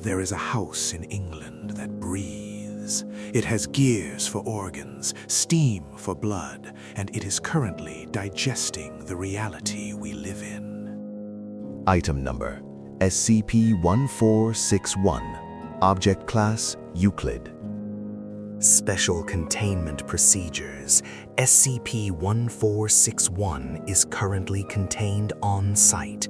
There is a house in England that breathes. It has gears for organs, steam for blood, and it is currently digesting the reality we live in. Item number SCP-1461. Object Class Euclid. Special Containment Procedures. SCP-1461 is currently contained on site.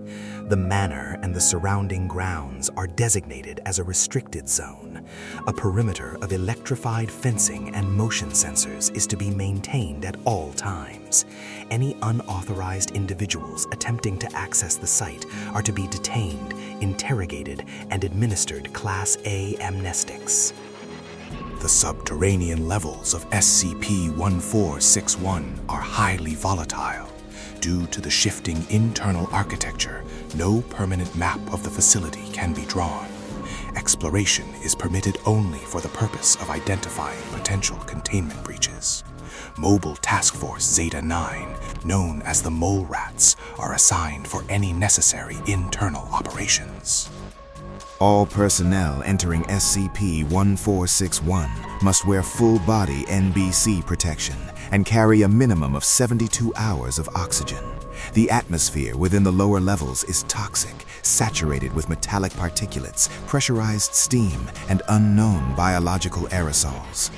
The manor and the surrounding grounds are designated as a restricted zone. A perimeter of electrified fencing and motion sensors is to be maintained at all times. Any unauthorized individuals attempting to access the site are to be detained, interrogated, and administered Class A amnestics. The subterranean levels of SCP-1461 are highly volatile. Due to the shifting internal architecture, no permanent map of the facility can be drawn. Exploration is permitted only for the purpose of identifying potential containment breaches. Mobile Task Force Zeta-9, known as the Mole Rats, are assigned for any necessary internal operations. All personnel entering SCP-1461 must wear full-body NBC protection and carry a minimum of 72 hours of oxygen. The atmosphere within the lower levels is toxic, saturated with metallic particulates, pressurized steam, and unknown biological aerosols.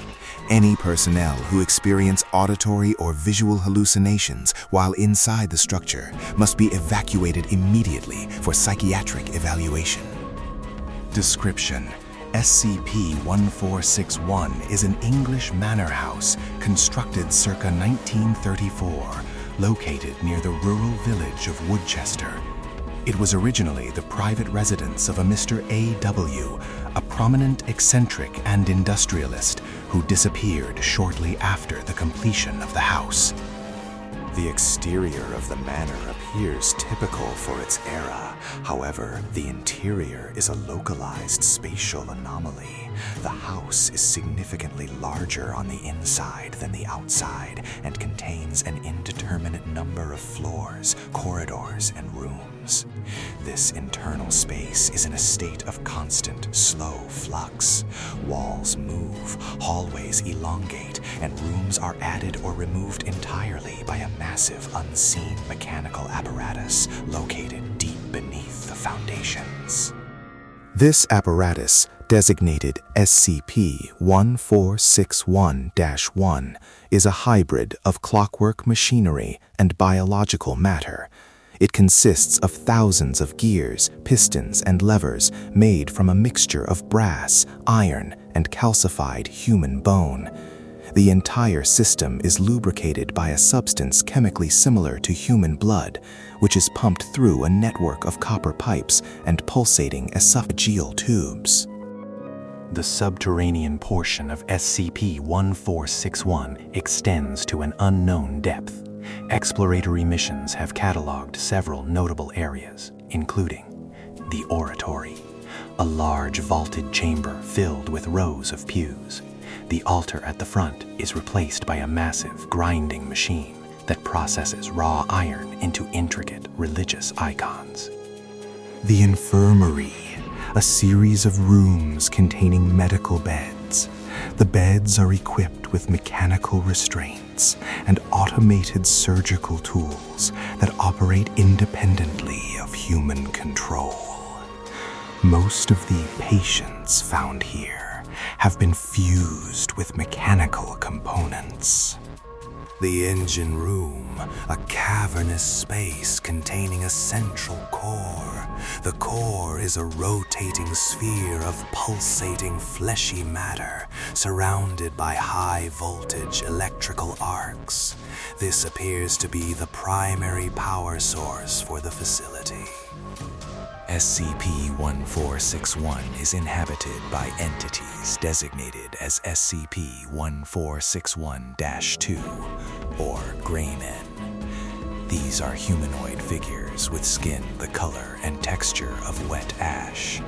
Any personnel who experience auditory or visual hallucinations while inside the structure must be evacuated immediately for psychiatric evaluation. Description: SCP-1461 is an English manor house constructed circa 1934, located near the rural village of Woodchester. It was originally the private residence of a Mr. A.W., a prominent eccentric and industrialist who disappeared shortly after the completion of the house. The exterior of the manor appears typical for its era. However, the interior is a localized spatial anomaly. The house is significantly larger on the inside than the outside and contains an indeterminate number of floors, corridors, and rooms. This internal space is in a state of constant, slow flux. Walls move, hallways elongate, and rooms are added or removed entirely by a massive, unseen mechanical apparatus located deep beneath the foundations. This apparatus, designated SCP-1461-1, is a hybrid of clockwork machinery and biological matter. It consists of thousands of gears, pistons, and levers made from a mixture of brass, iron, and calcified human bone. The entire system is lubricated by a substance chemically similar to human blood, which is pumped through a network of copper pipes and pulsating esophageal tubes. The subterranean portion of SCP-1461 extends to an unknown depth. Exploratory missions have cataloged several notable areas, including the oratory, a large vaulted chamber filled with rows of pews. The altar at the front is replaced by a massive grinding machine that processes raw iron into intricate religious icons. The infirmary, a series of rooms containing medical beds. The beds are equipped with mechanical restraints and automated surgical tools that operate independently of human control. Most of the patients found here have been fused with mechanical components. The engine room, a cavernous space containing a central core. The core is a rotating sphere of pulsating fleshy matter surrounded by high-voltage electrical arcs. This appears to be the primary power source for the facility. SCP-1461 is inhabited by entities designated as SCP-1461-2, or Gray Men. These are humanoid figures with skin the color and texture of wet ash.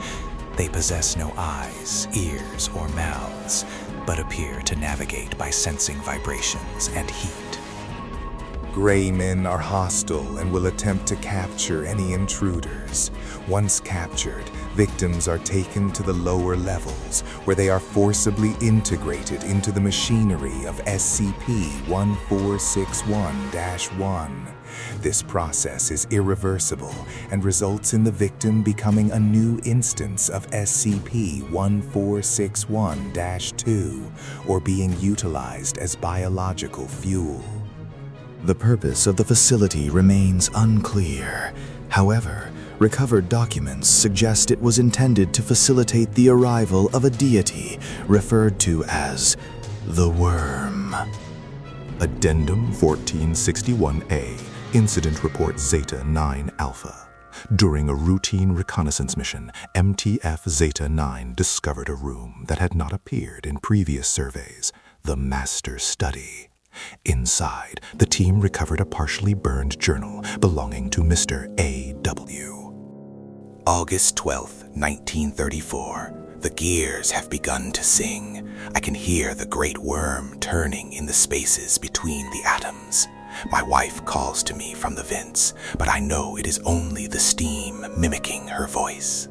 They possess no eyes, ears, or mouths, but appear to navigate by sensing vibrations and heat. Gray Men are hostile and will attempt to capture any intruders. Once captured, Victims are taken to the lower levels, where they are forcibly integrated into the machinery of SCP-1461-1. This process is irreversible and results in the victim becoming a new instance of SCP-1461-2 or being utilized as biological fuel. The purpose of the facility remains unclear. However, recovered documents suggest it was intended to facilitate the arrival of a deity referred to as the Worm. Addendum 1461-A, Incident Report Zeta-9 Alpha. During a routine reconnaissance mission, MTF Zeta-9 discovered a room that had not appeared in previous surveys, the Master Study. Inside, the team recovered a partially burned journal belonging to Mr. A.W. August 12th, 1934. The gears have begun to sing. I can hear the great worm turning in the spaces between the atoms. My wife calls to me from the vents, but I know it is only the steam mimicking her voice.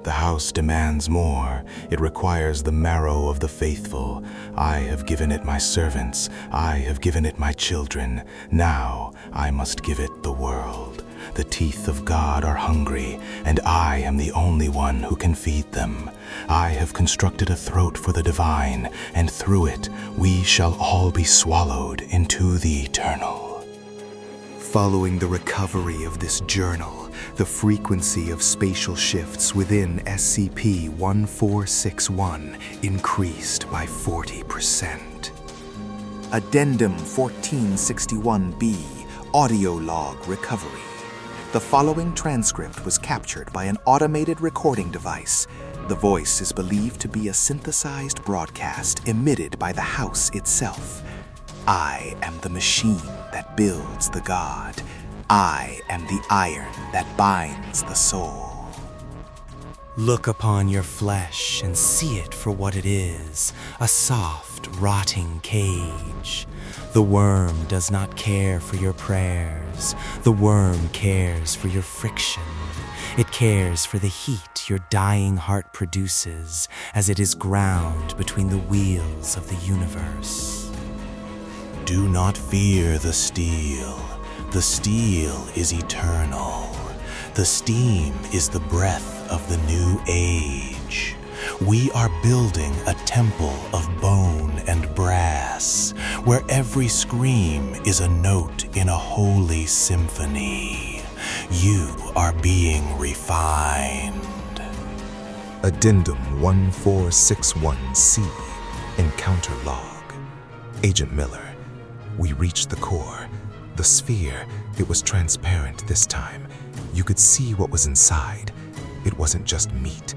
The house demands more. It requires the marrow of the faithful. I have given it my servants. I have given it my children. Now I must give it the world. The teeth of God are hungry, and I am the only one who can feed them. I have constructed a throat for the divine, and through it we shall all be swallowed into the eternal. Following the recovery of this journal, the frequency of spatial shifts within SCP-1461 increased by 40%. Addendum 1461-B, Audio Log Recovery. The following transcript was captured by an automated recording device. The voice is believed to be a synthesized broadcast emitted by the house itself. I am the machine that builds the god. I am the iron that binds the soul. Look upon your flesh and see it for what it is, a soft, rotting cage. The worm does not care for your prayers. The worm cares for your friction. It cares for the heat your dying heart produces as it is ground between the wheels of the universe. Do not fear the steel. The steel is eternal. The steam is the breath of the new age. We are building a temple of bone and brass, where every scream is a note in a holy symphony. You are being refined. Addendum 1461-C, Encounter Log. Agent Miller, we reached the core. The sphere, it was transparent this time. You could see what was inside. It wasn't just meat.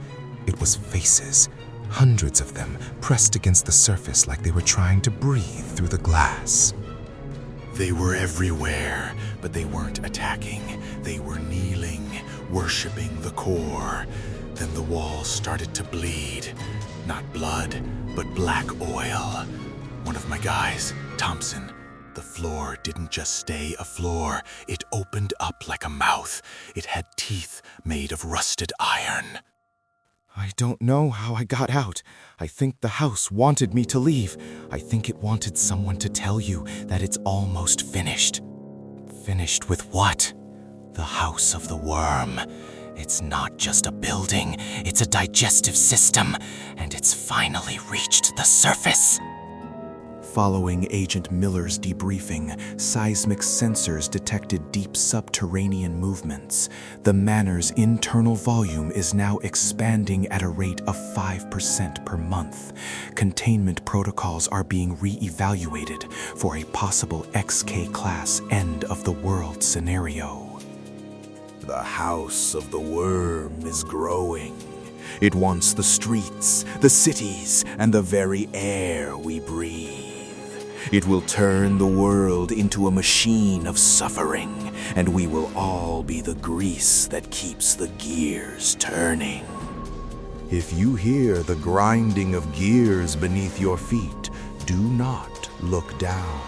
It was faces, hundreds of them pressed against the surface like they were trying to breathe through the glass. They were everywhere, but they weren't attacking. They were kneeling, worshiping the core. Then the walls started to bleed. Not blood, but black oil. One of my guys, Thompson, the floor didn't just stay a floor. It opened up like a mouth. It had teeth made of rusted iron. I don't know how I got out. I think the house wanted me to leave. I think it wanted someone to tell you that it's almost finished. Finished with what? The House of the Worm. It's not just a building, it's a digestive system, and it's finally reached the surface. Following Agent Miller's debriefing, seismic sensors detected deep subterranean movements. The manor's internal volume is now expanding at a rate of 5% per month. Containment protocols are being re-evaluated for a possible XK-class end-of-the-world scenario. The House of the Worm is growing. It wants the streets, the cities, and the very air we breathe. It will turn the world into a machine of suffering, and we will all be the grease that keeps the gears turning. If you hear the grinding of gears beneath your feet, do not look down.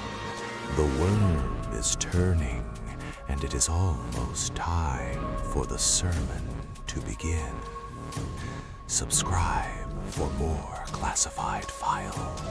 The worm is turning, and it is almost time for the sermon to begin. Subscribe for more classified files.